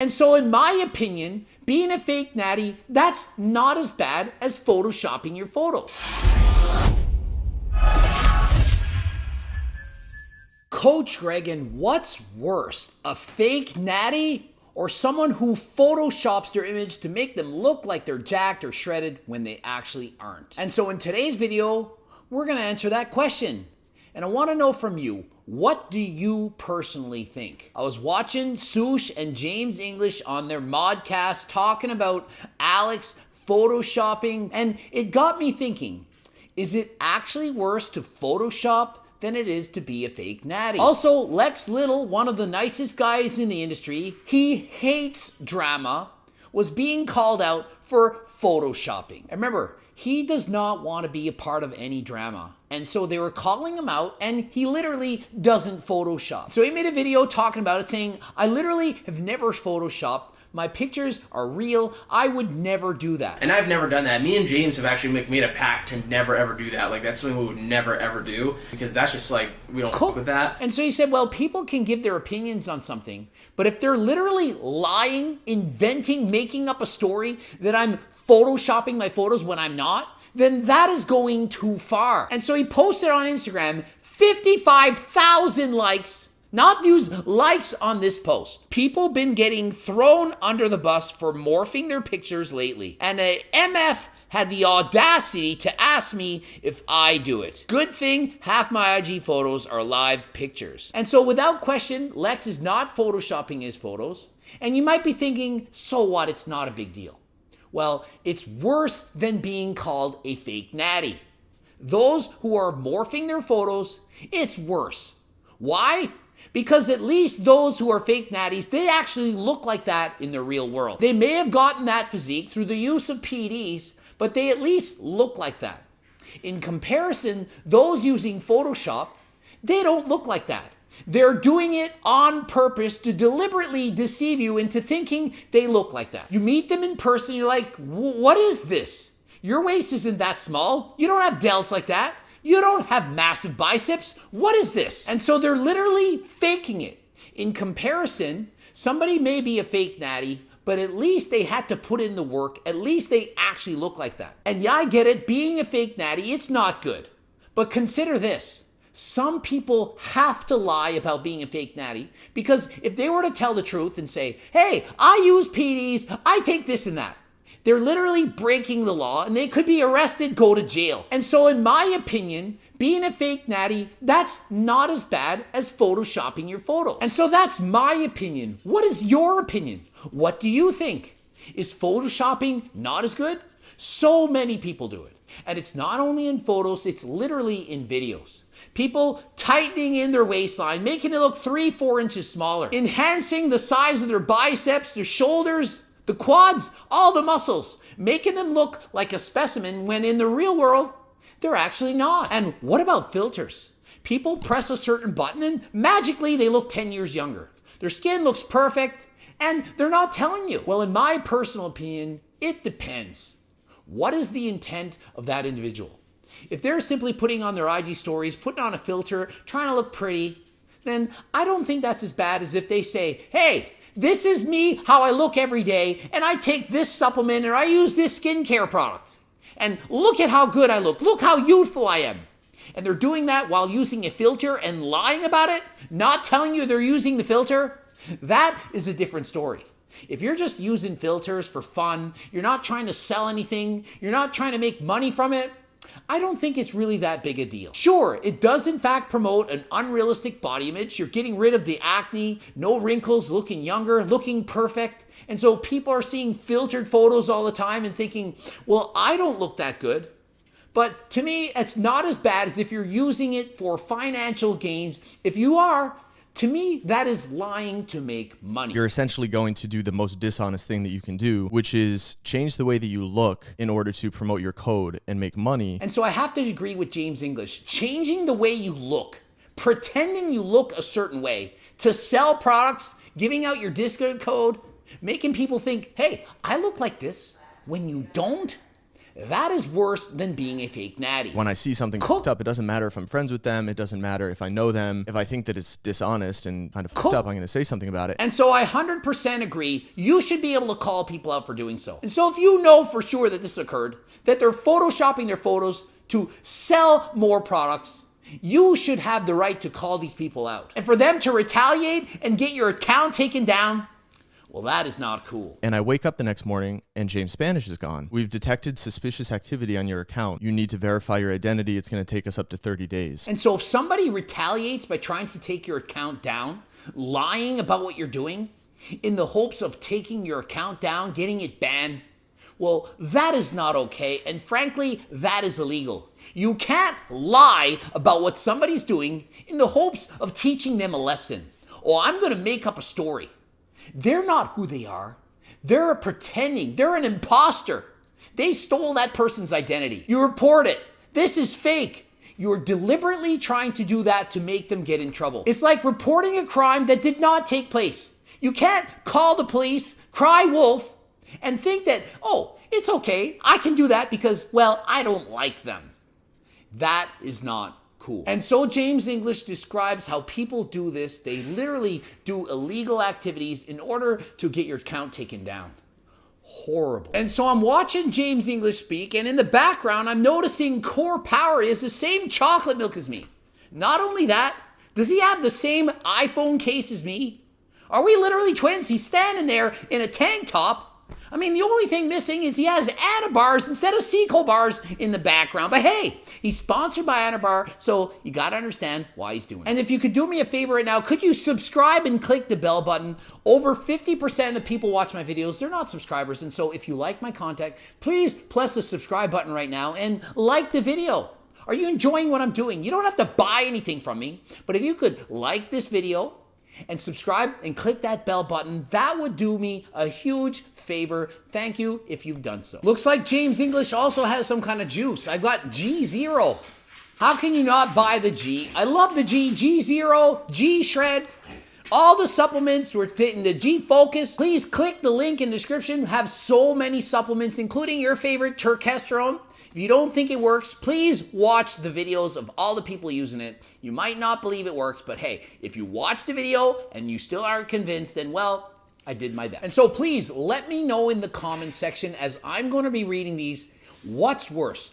And so in my opinion, being a fake natty, that's not as bad as photoshopping your photos. Coach Greg, and what's worse, a fake natty or someone who photoshops their image to make them look like they're jacked or shredded when they actually aren't? And so in today's video, we're going to answer that question. And I want to know from you, what do you personally think? I was watching Sush and James English on their modcast talking about Alex photoshopping, and it got me thinking, is it actually worse to Photoshop than it is to be a fake natty? Also, Lex Little, one of the nicest guys in the industry, he hates drama, was being called out for photoshopping. And remember, he does not want to be a part of any drama. And so they were calling him out, and he literally doesn't Photoshop. So he made a video talking about it, saying, I literally have never Photoshopped. My pictures are real. I would never do that. And I've never done that. Me and James have actually made a pact to never ever do that. Like, that's something we would never ever do, because that's just like, we don't fuck with that. And so he said, well, people can give their opinions on something, but if they're literally lying, inventing, making up a story that I'm photoshopping my photos when I'm not, then that is going too far. And so he posted on Instagram 55,000 likes, not views, likes on this post. People been getting thrown under the bus for morphing their pictures lately. And a MF had the audacity to ask me if I do it. Good thing half my IG photos are live pictures. And so without question, Lex is not photoshopping his photos. And you might be thinking, so what? It's not a big deal. Well, it's worse than being called a fake natty. Those who are morphing their photos, it's worse. Why? Because at least those who are fake natties, they actually look like that in the real world. They may have gotten that physique through the use of PDs, but they at least look like that. In comparison, those using Photoshop, they don't look like that. They're doing it on purpose to deliberately deceive you into thinking they look like that. You meet them in person, you're like, what is this? Your waist isn't that small. You don't have delts like that. You don't have massive biceps. What is this? And so they're literally faking it. In comparison, somebody may be a fake natty, but at least they had to put in the work. At least they actually look like that. And yeah, I get it. Being a fake natty, it's not good. But consider this. Some people have to lie about being a fake natty, because if they were to tell the truth and say, hey, I use PDs, I take this and that, they're literally breaking the law and they could be arrested, go to jail. And so in my opinion, being a fake natty, that's not as bad as photoshopping your photos. And so that's my opinion. What is your opinion? What do you think? Is photoshopping not as good? So many people do it. And it's not only in photos, it's literally in videos. People tightening in their waistline, making it look 3-4 inches smaller, enhancing the size of their biceps, their shoulders, the quads, all the muscles, making them look like a specimen when in the real world, they're actually not. And what about filters? People press a certain button and magically they look 10 years younger. Their skin looks perfect and they're not telling you. Well, in my personal opinion, it depends. What is the intent of that individual? If they're simply putting on their IG stories, putting on a filter, trying to look pretty, then I don't think that's as bad as if they say, hey, this is me, how I look every day, and I take this supplement or I use this skincare product. And look at how good I look. Look how youthful I am. And they're doing that while using a filter and lying about it, not telling you they're using the filter. That is a different story. If you're just using filters for fun, you're not trying to sell anything, you're not trying to make money from it, I don't think it's really that big a deal. Sure, it does in fact promote an unrealistic body image. You're getting rid of the acne, no wrinkles, looking younger, looking perfect. And so people are seeing filtered photos all the time and thinking, well, I don't look that good. But to me, it's not as bad as if you're using it for financial gains. If you are, to me, that is lying to make money. You're essentially going to do the most dishonest thing that you can do, which is change the way that you look in order to promote your code and make money. And so I have to agree with James English. Changing the way you look, pretending you look a certain way to sell products, giving out your discount code, making people think, hey, I look like this when you don't. that is worse than being a fake natty. When I see something cooked up, it doesn't matter if I'm friends with them. It doesn't matter if I know them. If I think that it's dishonest and kind of cooked up, I'm going to say something about it. And so I 100% agree. You should be able to call people out for doing so. And so if you know for sure that this occurred, that they're photoshopping their photos to sell more products, you should have the right to call these people out. And for them to retaliate and get your account taken down, well, that is not cool. And I wake up the next morning and James Spanish is gone. We've detected suspicious activity on your account. You need to verify your identity. It's going to take us up to 30 days. And so if somebody retaliates by trying to take your account down, lying about what you're doing, in the hopes of taking your account down, getting it banned, well, that is not okay. And frankly, that is illegal. You can't lie about what somebody's doing in the hopes of teaching them a lesson. Oh, I'm going to make up a story. They're not who they are. They're pretending. They're an imposter. They stole that person's identity. You report it. This is fake. You're deliberately trying to do that to make them get in trouble. It's like reporting a crime that did not take place. You can't call the police, cry wolf, and think that, oh, it's okay. I can do that because, well, I don't like them. That is not cool. And so James English describes how people do this. They literally do illegal activities in order to get your account taken down. Horrible. And so I'm watching James English speak, and in the background, I'm noticing Core Power is the same chocolate milk as me. Not only that, does he have the same iPhone case as me? Are we literally twins? He's standing there in a tank top. I mean, the only thing missing is he has Anna bars instead of Sequel bars in the background. But hey, he's sponsored by Anna Bar, so you got to understand why he's doing it. And if you could do me a favor right now, could you subscribe and click the bell button? Over 50% of the people watch my videos, they're not subscribers. And so if you like my content, please press the subscribe button right now and like the video. Are you enjoying what I'm doing? You don't have to buy anything from me, but if you could like this video and subscribe and click that bell button, that would do me a huge favor. Thank you if you've done so. Looks like James English also has some kind of juice. I got G0. How can you not buy the G? I love the G. G0, G Shred, all the supplements. We're getting the G Focus. Please click the link in the description. We have so many supplements, including your favorite Turkesterone. If you don't think it works, please watch the videos of all the people using it. You might not believe it works, but hey, if you watch the video and you still aren't convinced, then well, I did my best. And so please let me know in the comments section, as I'm going to be reading these, what's worse?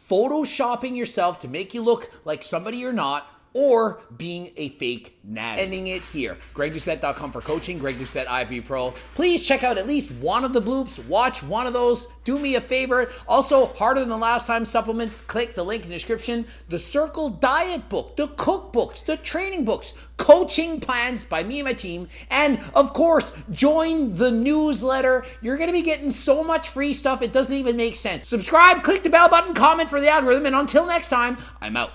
Photoshopping yourself to make you look like somebody you're not, or being a fake natty. Ending it here. GregDoucette.com for coaching. Greg Doucette, IFB Pro. Please check out at least one of the bloops. Watch one of those. Do me a favor. Also, Harder Than Last Time supplements. Click the link in the description. The Circle Diet book. The cookbooks. The training books. Coaching plans by me and my team. And, of course, join the newsletter. You're going to be getting so much free stuff, it doesn't even make sense. Subscribe. Click the bell button. Comment for the algorithm. And until next time, I'm out.